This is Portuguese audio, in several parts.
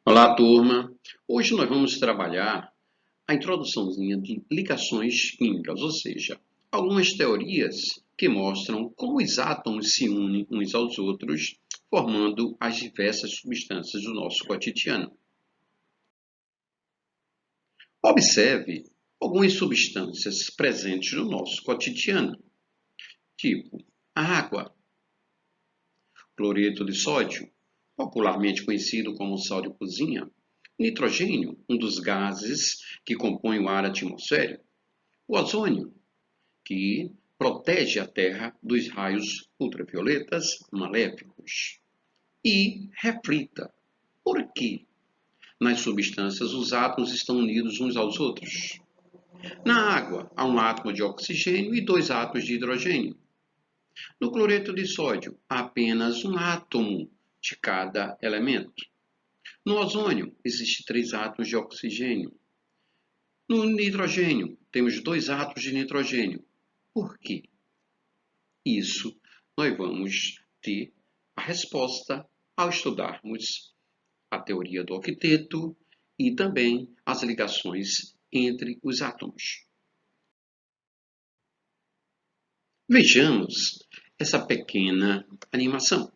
Olá, turma! Hoje nós vamos trabalhar a introduçãozinha de ligações químicas, ou seja, algumas teorias que mostram como os átomos se unem uns aos outros, formando as diversas substâncias do nosso cotidiano. Observe algumas substâncias presentes no nosso cotidiano, tipo a água, cloreto de sódio, popularmente conhecido como sal de cozinha, nitrogênio, um dos gases que compõem o ar atmosférico, o ozônio, que protege a Terra dos raios ultravioletas maléficos. E reflita, por que nas substâncias os átomos estão unidos uns aos outros? Na água, há um átomo de oxigênio e dois átomos de hidrogênio. No cloreto de sódio, há apenas um átomo de cada elemento. No ozônio, existem três átomos de oxigênio. No nitrogênio, temos dois átomos de nitrogênio. Por quê? Isso nós vamos ter a resposta ao estudarmos a teoria do octeto e também as ligações entre os átomos. Vejamos essa pequena animação.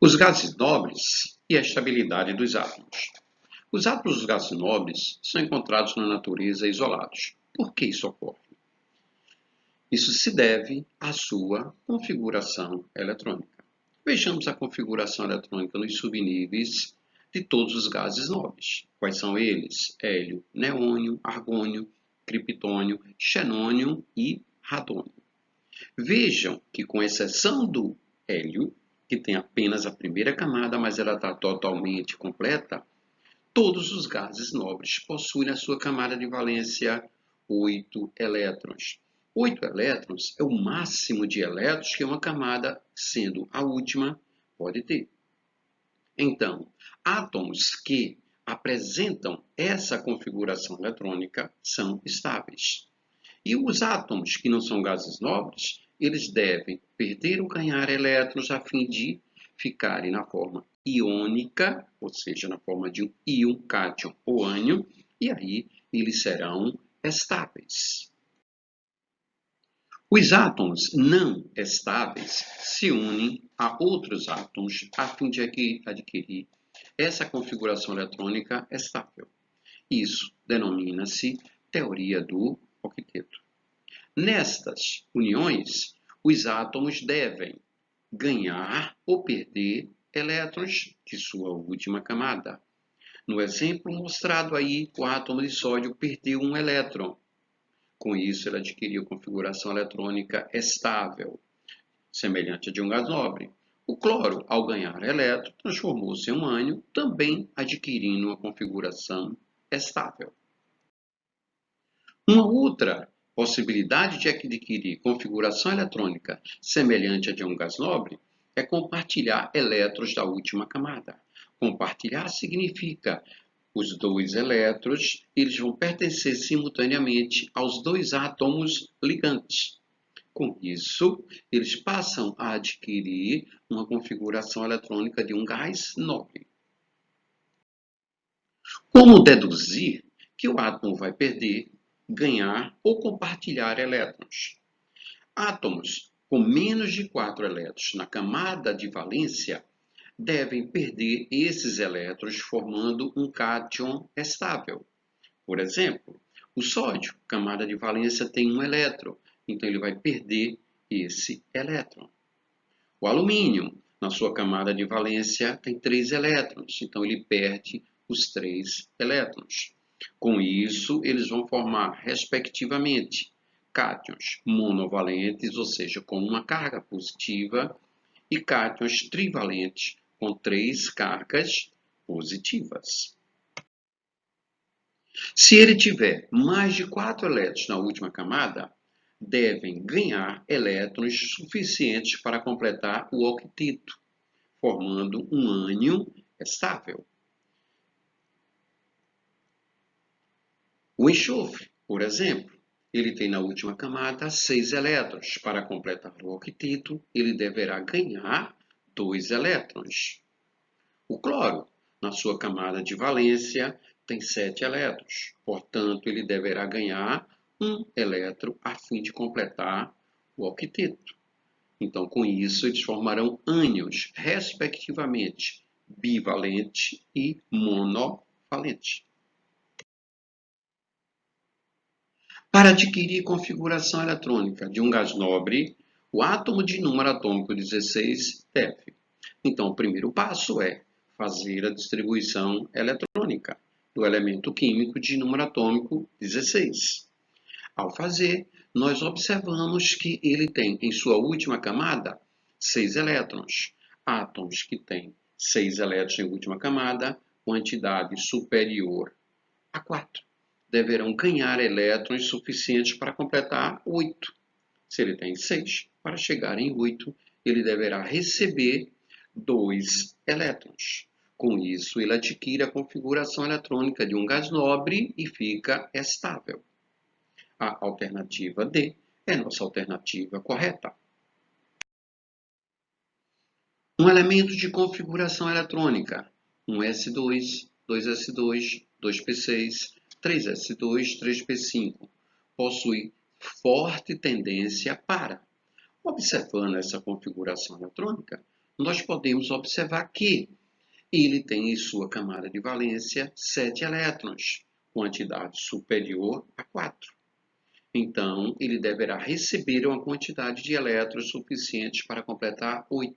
Os gases nobres e a estabilidade dos átomos. Os átomos dos gases nobres são encontrados na natureza isolados. Por que isso ocorre? Isso se deve à sua configuração eletrônica. Vejamos a configuração eletrônica nos subníveis de todos os gases nobres. Quais são eles? Hélio, neônio, argônio, criptônio, xenônio e radônio. Vejam que, com exceção do hélio, que tem apenas a primeira camada, mas ela está totalmente completa, todos os gases nobres possuem na sua camada de valência 8 elétrons. 8 elétrons é o máximo de elétrons que uma camada, sendo a última, pode ter. Então, átomos que apresentam essa configuração eletrônica são estáveis. E os átomos que não são gases nobres, eles devem perder ou ganhar elétrons a fim de ficarem na forma iônica, ou seja, na forma de um íon, cátion ou ânion, e aí eles serão estáveis. Os átomos não estáveis se unem a outros átomos a fim de adquirir essa configuração eletrônica estável. Isso denomina-se teoria do octeto. Nestas uniões, os átomos devem ganhar ou perder elétrons de sua última camada. No exemplo mostrado aí, o átomo de sódio perdeu um elétron. Com isso, ele adquiriu configuração eletrônica estável, semelhante a de um gás nobre. O cloro, ao ganhar elétron, transformou-se em um ânion, também adquirindo uma configuração estável. Uma outra possibilidade de adquirir configuração eletrônica semelhante a de um gás nobre é compartilhar elétrons da última camada. Compartilhar significa Os dois elétrons, eles vão pertencer simultaneamente aos dois átomos ligantes. Com isso, eles passam a adquirir uma configuração eletrônica de um gás nobre. Como deduzir que o átomo vai perder, ganhar ou compartilhar elétrons? Átomos com menos de 4 elétrons na camada de valência devem perder esses elétrons formando um cátion estável. Por exemplo, o sódio, camada de valência, tem um elétron, então ele vai perder esse elétron. O alumínio, na sua camada de valência, tem 3 elétrons, então ele perde os 3 elétrons. Com isso, eles vão formar, respectivamente, cátions monovalentes, ou seja, com uma carga positiva, e cátions trivalentes, com 3 cargas positivas. Se ele tiver mais de 4 elétrons na última camada, devem ganhar elétrons suficientes para completar o octeto, formando um ânion estável. O enxofre, por exemplo, ele tem na última camada 6 elétrons. Para completar o octeto, ele deverá ganhar 2 elétrons. O cloro, na sua camada de valência, tem 7 elétrons. Portanto, ele deverá ganhar 1 elétron a fim de completar o octeto. Então, com isso, eles formarão ânions, respectivamente, bivalente e monovalente. Para adquirir configuração eletrônica de um gás nobre, o átomo de número atômico 16 deve. Então, o primeiro passo é fazer a distribuição eletrônica do elemento químico de número atômico 16. Ao fazer, nós observamos que ele tem em sua última camada 6 elétrons. Átomos que têm 6 elétrons em última camada, quantidade superior a 4. Deverão ganhar elétrons suficientes para completar 8. Se ele tem 6, para chegar em 8, ele deverá receber 2 elétrons. Com isso, ele adquire a configuração eletrônica de um gás nobre e fica estável. A alternativa D é nossa alternativa correta. Um elemento de configuração eletrônica, um S2, 2S2, 2P6, 3S2, 3P5, possui forte tendência para. Observando essa configuração eletrônica, nós podemos observar que ele tem em sua camada de valência 7 elétrons, quantidade superior a 4. Então, ele deverá receber uma quantidade de elétrons suficientes para completar 8.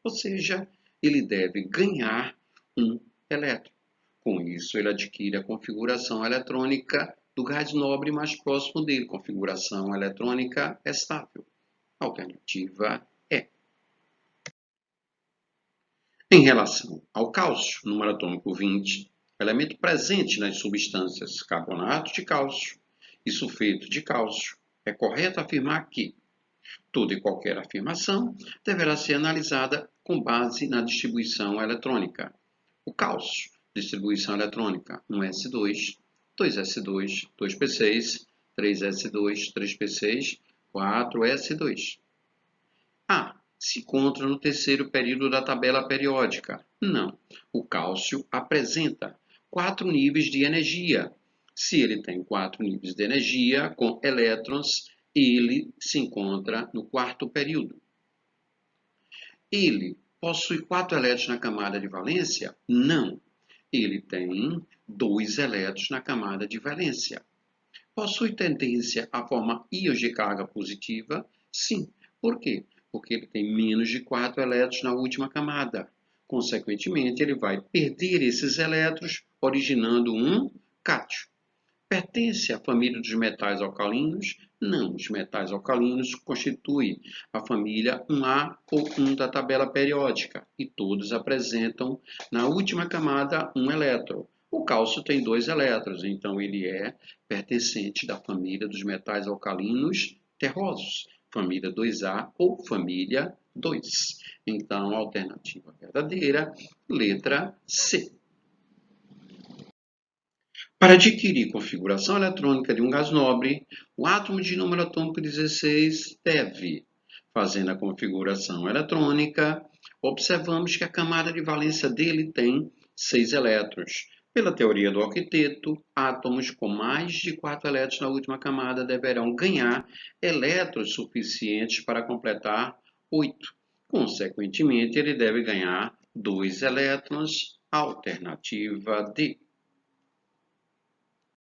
Ou seja, ele deve ganhar 1 elétron. Com isso, ele adquire a configuração eletrônica do gás nobre mais próximo dele, configuração eletrônica estável. Alternativa E. Em relação ao cálcio, número atômico 20, elemento presente nas substâncias carbonato de cálcio e sulfeto de cálcio, é correto afirmar que toda e qualquer afirmação deverá ser analisada com base na distribuição eletrônica. O cálcio, distribuição eletrônica 1s2, 2s2, 2p6, 3s2, 3p6, 4s2. A. Se encontra no terceiro período da tabela periódica. Não. O cálcio apresenta 4 níveis de energia. Se ele tem 4 níveis de energia com elétrons, ele se encontra no quarto período. Ele possui 4 elétrons na camada de valência? Não. Ele tem 2 elétrons na camada de valência. Possui tendência a formar íons de carga positiva? Sim. Por quê? Porque ele tem menos de 4 elétrons na última camada. Consequentemente, ele vai perder esses elétrons, originando um cátion. Pertence à família dos metais alcalinos? Não, os metais alcalinos constituem a família 1A ou 1 da tabela periódica e todos apresentam na última camada um elétron. O cálcio tem 2 elétrons, então ele é pertencente da família dos metais alcalinos terrosos, família 2A ou família 2. Então, a alternativa verdadeira, letra C. Para adquirir configuração eletrônica de um gás nobre, o átomo de número atômico 16 deve, fazendo a configuração eletrônica, observamos que a camada de valência dele tem 6 elétrons. Pela teoria do octeto, átomos com mais de 4 elétrons na última camada deverão ganhar elétrons suficientes para completar 8. Consequentemente, ele deve ganhar 2 elétrons, alternativa D.